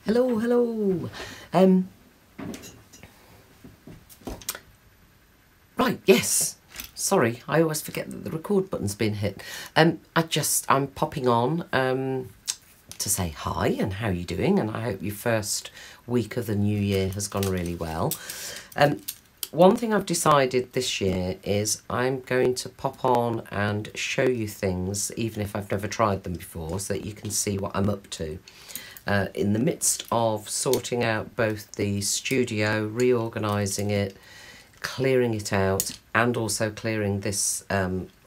Hello, hello. Right, yes. Sorry, I always forget that the record button's been hit. I'm popping on to say hi and how you doing, and I hope your first week of the new year has gone really well. One thing I've decided this year is I'm going to pop on and show you things, even if I've never tried them before, so that you can see what I'm up to. In the midst of sorting out both the studio, reorganising it, clearing it out, and also clearing this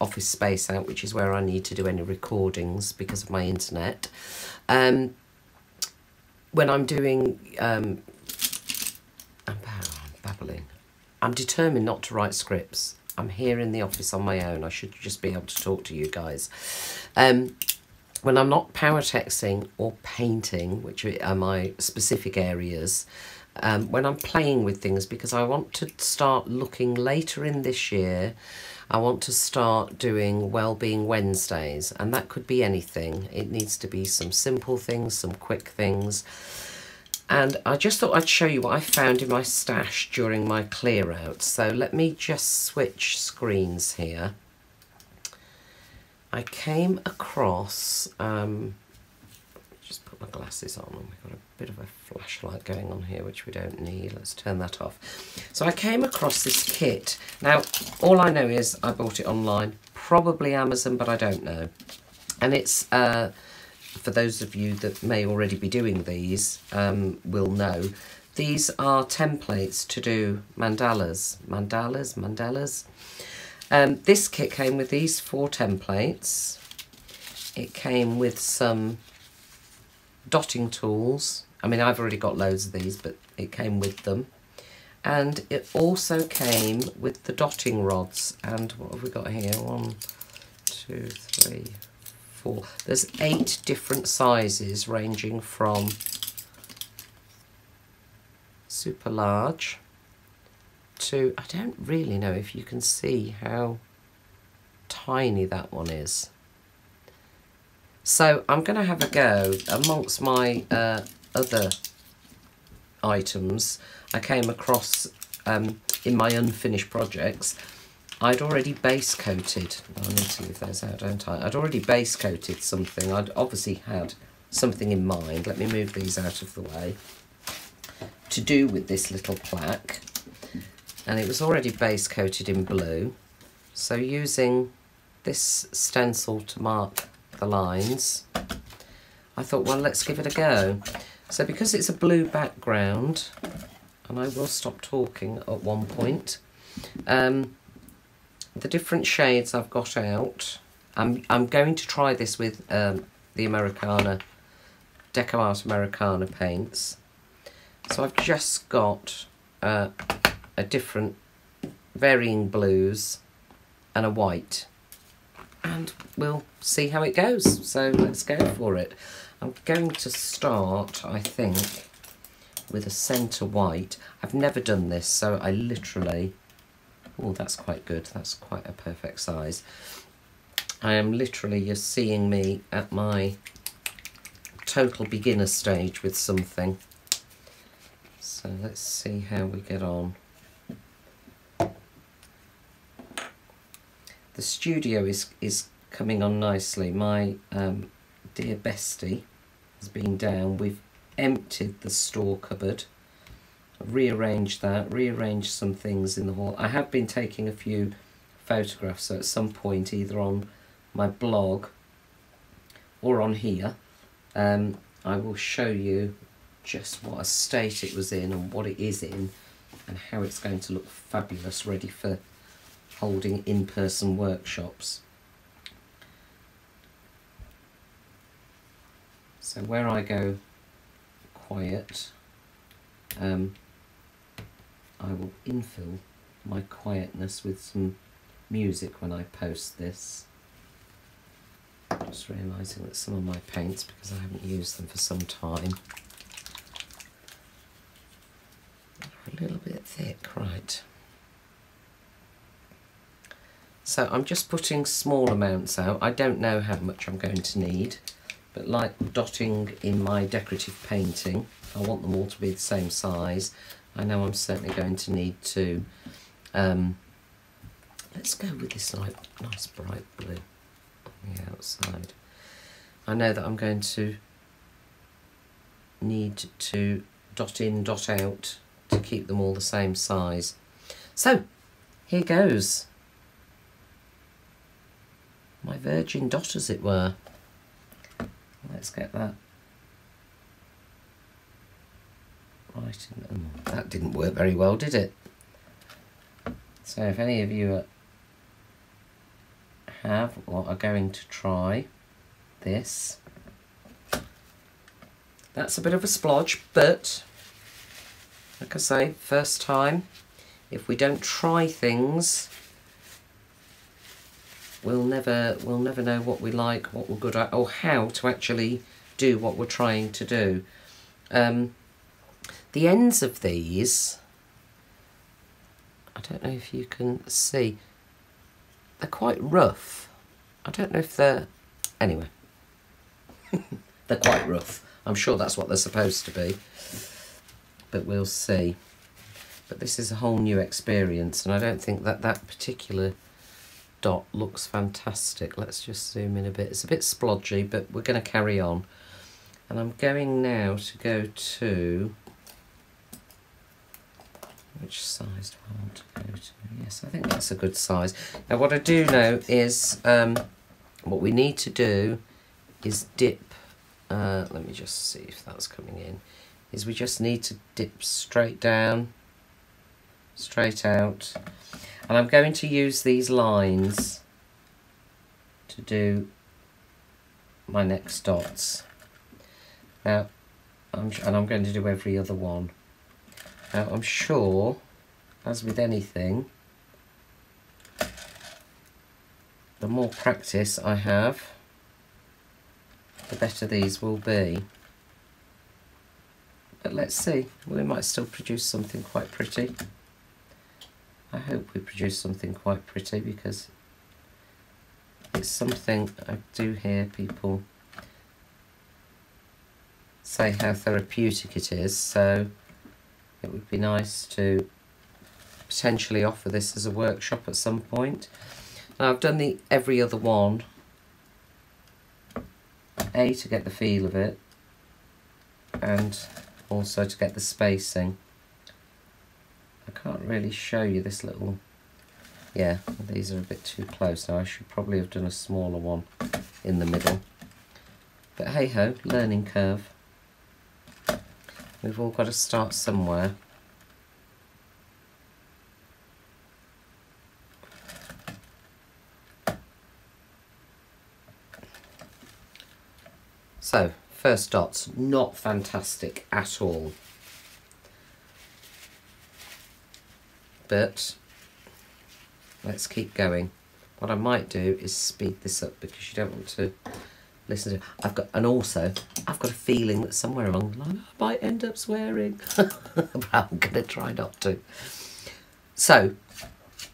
office space out, which is where I need to do any recordings because of my internet. When I'm doing, I'm babbling. I'm determined not to write scripts. I'm here in the office on my own. I should just be able to talk to you guys. When I'm not power texting or painting, which are my specific areas, when I'm playing with things, because I want to start looking later in this year, I want to start doing Wellbeing Wednesdays, and that could be anything. It needs to be some simple things, some quick things. And I just thought I'd show you what I found in my stash during my clear out. So let me just switch screens here. I came across, just put my glasses on, and we've got a bit of a flashlight going on here, which we don't need. Let's turn that off. So I came across this kit. Now, all I know is I bought it online, probably Amazon, but I don't know. And it's, for those of you that may already be doing these, will know, these are templates to do mandalas. This kit came with these 4 templates. It came with some dotting tools. I mean, I've already got loads of these, but it came with them. And it also came with the dotting rods. And what have we got here? 1, 2, 3, 4. There's 8 different sizes, ranging from super large to, I don't really know if you can see how tiny that one is. So I'm going to have a go amongst my other items I came across in my unfinished projects. I'd already base coated, I need to leave those out, don't I? I'd already base coated something. I'd obviously had something in mind. Let me move these out of the way. To do with this little plaque. And it was already base coated in blue. So using this stencil to mark the lines, I thought, well, let's give it a go. So because it's a blue background, and I will stop talking at one point, the different shades I've got out, I'm going to try this with the Americana, Deco Art Americana paints. So I've just got a different varying blues and a white, and we'll see how it goes. So let's go for it. I'm going to start, I think, with a centre white. I've never done this, so I literally, oh, that's quite good, that's quite a perfect size. I am literally, you're seeing me at my total beginner stage with something. So let's see how we get on. The studio is coming on nicely. My dear bestie has been down. We've emptied the store cupboard, rearranged that, rearranged some things in the hall. I have been taking a few photographs, so at some point, either on my blog or on here, I will show you just what a state it was in and what it is in, and how it's going to look fabulous, ready for holding in-person workshops. So where I go quiet, I will infill my quietness with some music when I post this. Just realising that some of my paints, because I haven't used them for some time, are a little bit thick, right. So I'm just putting small amounts out. I don't know how much I'm going to need. But like dotting in my decorative painting, I want them all to be the same size. I know I'm certainly going to need to, let's go with this like nice bright blue on the outside. I know that I'm going to need to dot in, dot out to keep them all the same size. So, here goes. My virgin dot, as it were. Let's get that right in. That didn't work very well, did it? So if any of you have or are going to try this, that's a bit of a splodge, but like I say, first time. If we don't try things, we'll never know what we like, what we're good at, or how to actually do what we're trying to do. The ends of these, I don't know if you can see, they're quite rough. I don't know if they're, anyway, they're quite rough. I'm sure that's what they're supposed to be, but we'll see. But this is a whole new experience, and I don't think that that particular dot looks fantastic. Let's just zoom in a bit. It's a bit splodgy, but we're going to carry on. And I'm going now to go to, which size do I want to go to? Yes, I think that's a good size. Now what I do know is what we need to do is dip, let me just see if that's coming in, is we just need to dip straight down, straight out. And I'm going to use these lines to do my next dots. Now, I'm going to do every other one. Now, I'm sure, as with anything, the more practice I have, the better these will be. But let's see, we might still produce something quite pretty. I hope we produce something quite pretty, because it's something I do hear people say how therapeutic it is, so it would be nice to potentially offer this as a workshop at some point. Now, I've done the every other one, to get the feel of it, and also to get the spacing. I can't really show you this little, yeah, these are a bit too close now. I should probably have done a smaller one in the middle. But hey ho, learning curve. We've all got to start somewhere. So, first dots, not fantastic at all. But let's keep going. What I might do is speed this up, because you don't want to listen to. I've got a feeling that somewhere along the line I might end up swearing, but I'm going to try not to. So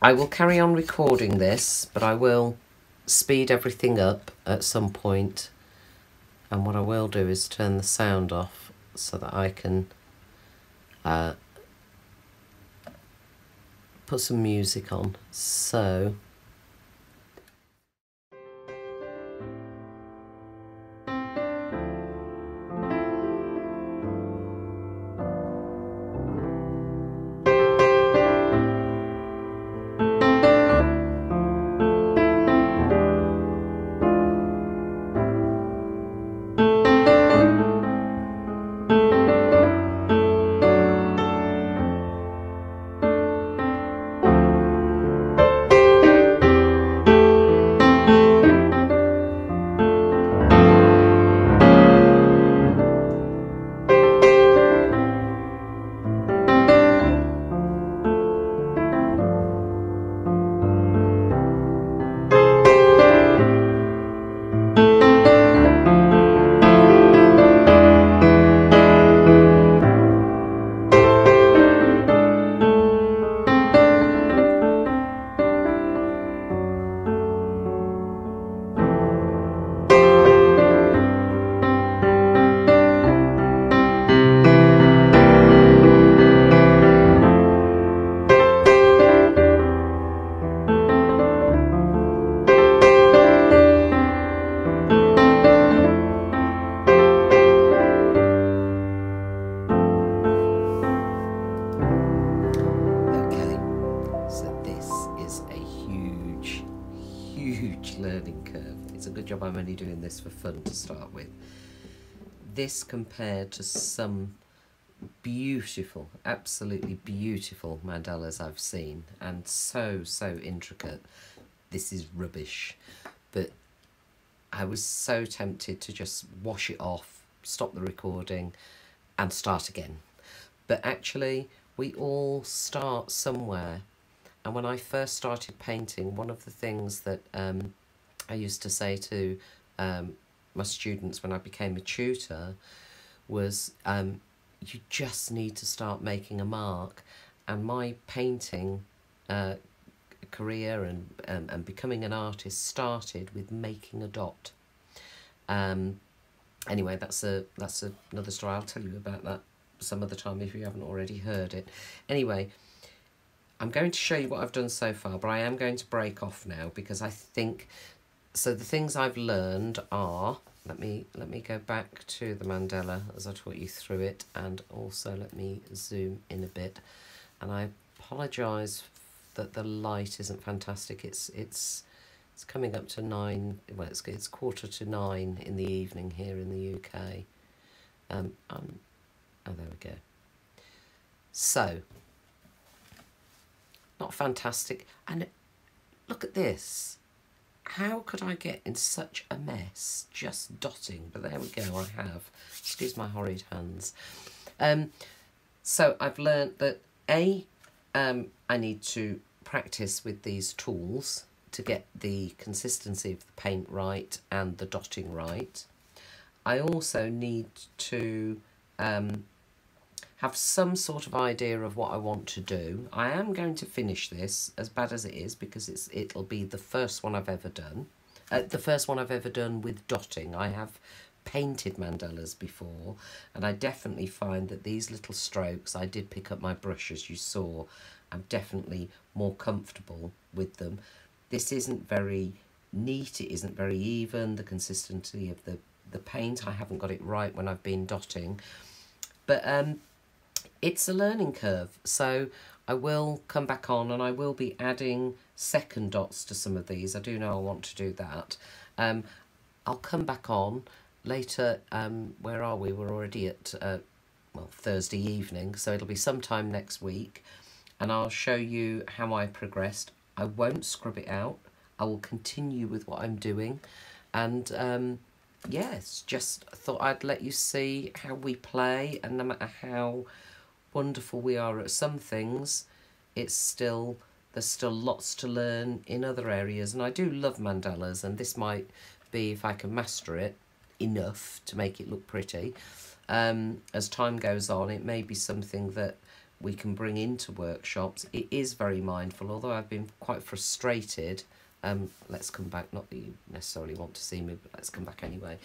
I will carry on recording this, but I will speed everything up at some point. And what I will do is turn the sound off so that I can put some music on. So huge learning curve. It's a good job I'm only doing this for fun to start with. This compared to some beautiful, absolutely beautiful mandalas I've seen, and so intricate, this is rubbish. But I was so tempted to just wash it off, stop the recording and start again. But actually we all start somewhere, and when I first started painting, one of the things that I used to say to my students when I became a tutor was you just need to start making a mark. And my painting career and becoming an artist started with making a dot. Anyway, that's another story. I'll tell you about that some other time if you haven't already heard it. Anyway, I'm going to show you what I've done so far, but I am going to break off now because I think, so the things I've learned are, let me go back to the mandala as I taught you through it, and also let me zoom in a bit. And I apologise that the light isn't fantastic. It's coming up to 9. Well, it's 9:15 in the evening here in the UK. Oh, there we go. So, not fantastic. And look at this. How could I get in such a mess just dotting? But there we go, I have. Excuse my horrid hands. So I've learnt that I need to practice with these tools to get the consistency of the paint right and the dotting right. I also need to have some sort of idea of what I want to do. I am going to finish this, as bad as it is, because it'll be the first one I've ever done. The first one I've ever done with dotting. I have painted mandalas before, and I definitely find that these little strokes, I did pick up my brush as you saw, I'm definitely more comfortable with them. This isn't very neat, it isn't very even, the consistency of the paint, I haven't got it right when I've been dotting. But it's a learning curve, so I will come back on and I will be adding second dots to some of these. I do know I want to do that. I'll come back on later. Where are we? We're already at well, Thursday evening, so it'll be sometime next week, and I'll show you how I progressed. I won't scrub it out. I will continue with what I'm doing, and yes, just thought I'd let you see how we play, and no matter how wonderful we are at some things, there's still lots to learn in other areas. And I do love mandalas, and this might be, if I can master it enough to make it look pretty, as time goes on, it may be something that we can bring into workshops. It is very mindful, although I've been quite frustrated. Let's come back, not that you necessarily want to see me, but let's come back anyway.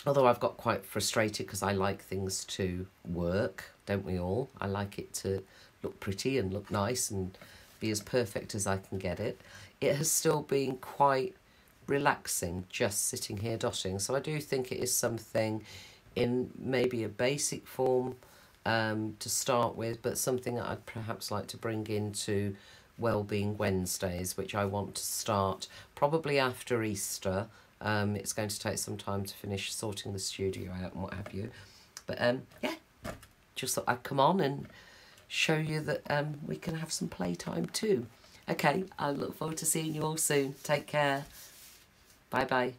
Although I've got quite frustrated because I like things to work, don't we all? I like it to look pretty and look nice and be as perfect as I can get it. It has still been quite relaxing just sitting here dotting, so I do think it is something in maybe a basic form to start with, but something that I'd perhaps like to bring into Wellbeing Wednesdays, which I want to start probably after Easter. It's going to take some time to finish sorting the studio out and what have you. But yeah, just thought I'd come on and show you that we can have some playtime too. Okay, I look forward to seeing you all soon. Take care. Bye bye.